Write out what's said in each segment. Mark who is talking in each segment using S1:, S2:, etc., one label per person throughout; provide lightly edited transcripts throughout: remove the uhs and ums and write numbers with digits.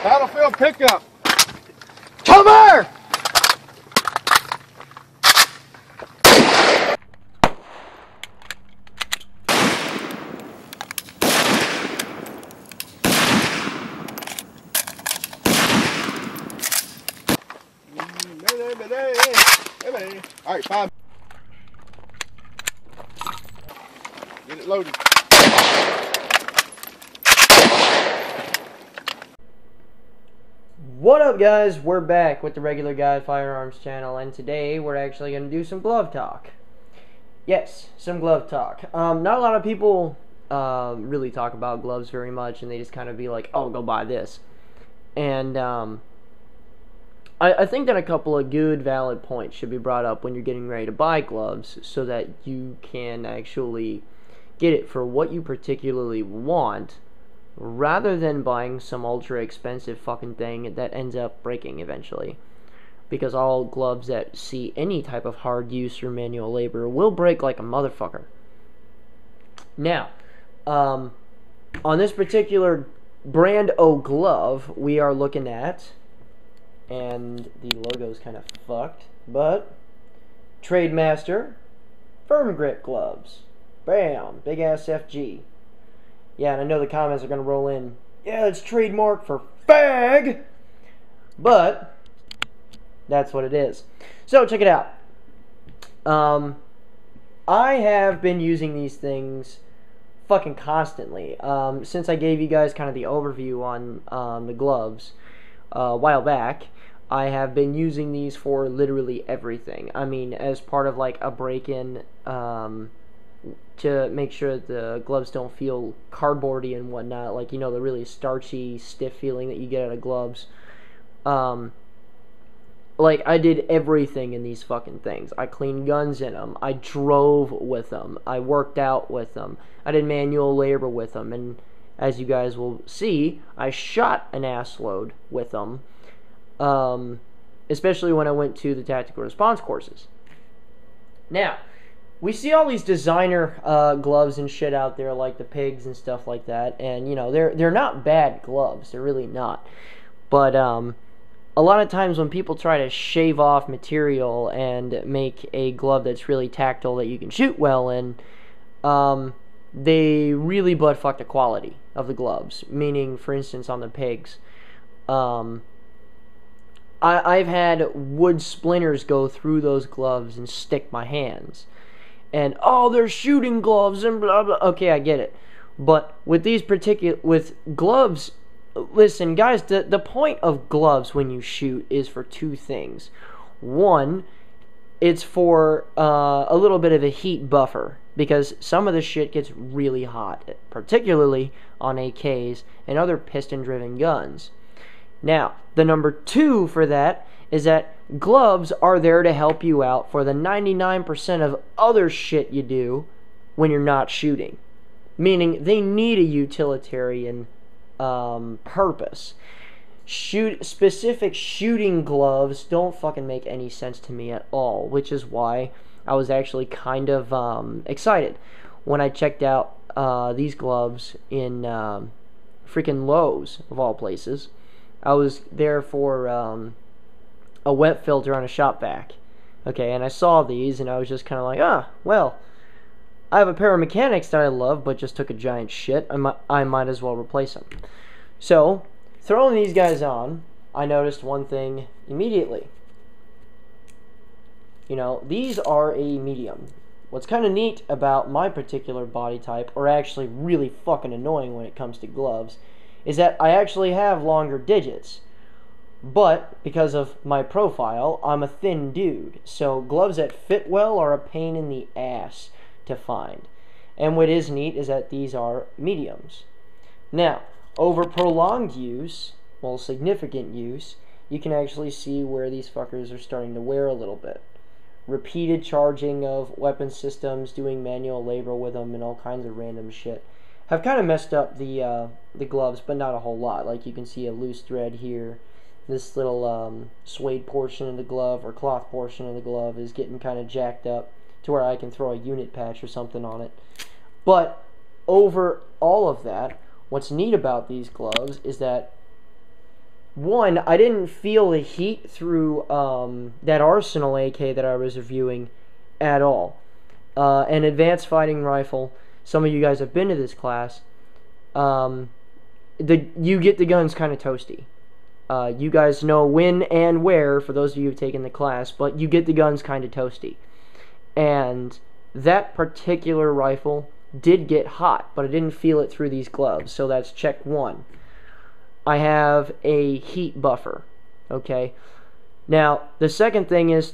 S1: Battlefield pickup.
S2: Cover!
S1: All right, 5. Get it loaded.
S2: What up, guys? We're back with the Regular Guy Firearms channel, and today we're actually going to do some glove talk. Yes, some glove talk. Not a lot of people really talk about gloves very much, and they just kind of be like, oh, go buy this. And I think that a couple of good, valid points should be brought up when you're getting ready to buy gloves, so that you can actually get it for what you particularly want, rather than buying some ultra expensive fucking thing that ends up breaking eventually. Because all gloves that see any type of hard use or manual labor will break like a motherfucker. Now, on this particular brand O glove, we are looking at, and the logo's kind of fucked, but Trademaster Firm Grip Gloves. Bam! Big ass FG. Yeah, and I know the comments are going to roll in, yeah, it's trademark for fag! But that's what it is. So, check it out. I have been using these things fucking constantly. Since I gave you guys kind of the overview on the gloves a while back, I have been using these for literally everything. I mean, as part of like a break-in, to make sure that the gloves don't feel cardboardy and whatnot, like, you know, the really starchy, stiff feeling that you get out of gloves. Like, I did everything in these fucking things. I cleaned guns in them. I drove with them. I worked out with them. I did manual labor with them. And as you guys will see, I shot an assload with them. Especially when I went to the tactical response courses. Now, we see all these designer gloves and shit out there, like the pigs and stuff like that. And, you know, they're not bad gloves. They're really not. But, a lot of times when people try to shave off material and make a glove that's really tactile that you can shoot well in, they really butt-fuck the quality of the gloves. Meaning, for instance, on the pigs, I've had wood splinters go through those gloves and stick my hands. And, oh, they're shooting gloves and blah, blah. Okay, I get it. But with these with gloves, listen, guys, the point of gloves when you shoot is for two things. One, it's for a little bit of a heat buffer, because some of the shit gets really hot, particularly on AKs and other piston-driven guns. Now, the number two for that is that gloves are there to help you out for the 99% of other shit you do when you're not shooting. Meaning, they need a utilitarian purpose. Specific shooting gloves don't fucking make any sense to me at all, which is why I was actually kind of excited when I checked out these gloves in freaking Lowe's, of all places. I was there for a wet filter on a shop vac. Okay, and I saw these, and I was just kind of like, well, I have a pair of mechanics that I love, but just took a giant shit. I might as well replace them. So, throwing these guys on, I noticed one thing immediately. You know, these are a medium. What's kind of neat about my particular body type, or actually really fucking annoying when it comes to gloves, is that I actually have longer digits. But, because of my profile, I'm a thin dude. So, gloves that fit well are a pain in the ass to find. And what is neat is that these are mediums. Now, over prolonged use, well, significant use, you can actually see where these fuckers are starting to wear a little bit. Repeated charging of weapon systems, doing manual labor with them, and all kinds of random shit have kind of messed up the gloves, but not a whole lot. Like, you can see a loose thread here. This little suede portion of the glove, or cloth portion of the glove, is getting kind of jacked up to where I can throw a unit patch or something on it. But over all of that, what's neat about these gloves is that One, I didn't feel the heat through that Arsenal AK that I was reviewing at all. An advanced fighting rifle. Some of you guys have been to this class. You get the guns kind of toasty. You guys know when and where, for those of you who've taken the class, but you get the guns kind of toasty. And that particular rifle did get hot, but I didn't feel it through these gloves, so that's check one. I have a heat buffer, okay? Now, the second thing is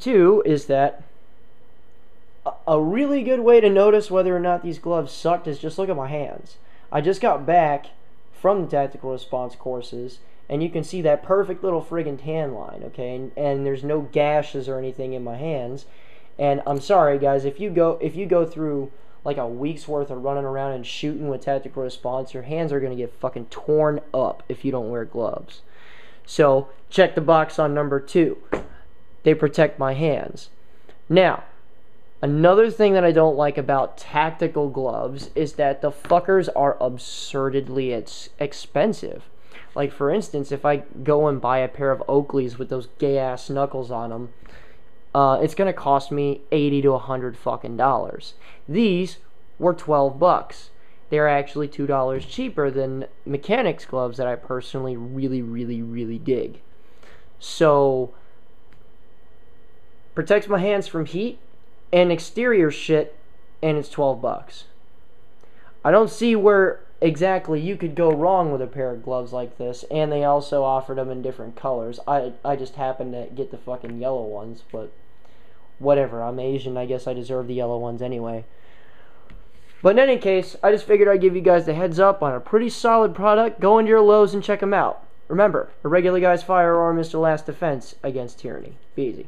S2: that a really good way to notice whether or not these gloves sucked is just look at my hands. I just got back from the tactical response courses, and you can see that perfect little friggin' tan line, okay? And there's no gashes or anything in my hands. And I'm sorry, guys, if you go through like a week's worth of running around and shooting with tactical response, your hands are going to get fucking torn up if you don't wear gloves. So, check the box on number 2. They protect my hands. Now, another thing that I don't like about tactical gloves is that the fuckers are absurdly expensive. Like, for instance, if I go and buy a pair of Oakleys with those gay-ass knuckles on them, it's going to cost me $80 to $100 fucking dollars. These were $12. They're actually $2 cheaper than mechanix gloves that I personally really dig. So, protects my hands from heat and exterior shit, and it's $12. I don't see where exactly you could go wrong with a pair of gloves like this, and they also offered them in different colors. I just happened to get the fucking yellow ones, but whatever, I'm Asian, I guess I deserve the yellow ones anyway. But in any case, I just figured I'd give you guys the heads up on a pretty solid product. Go into your Lowe's and check them out. Remember, a regular guy's firearm is the last defense against tyranny. Be easy.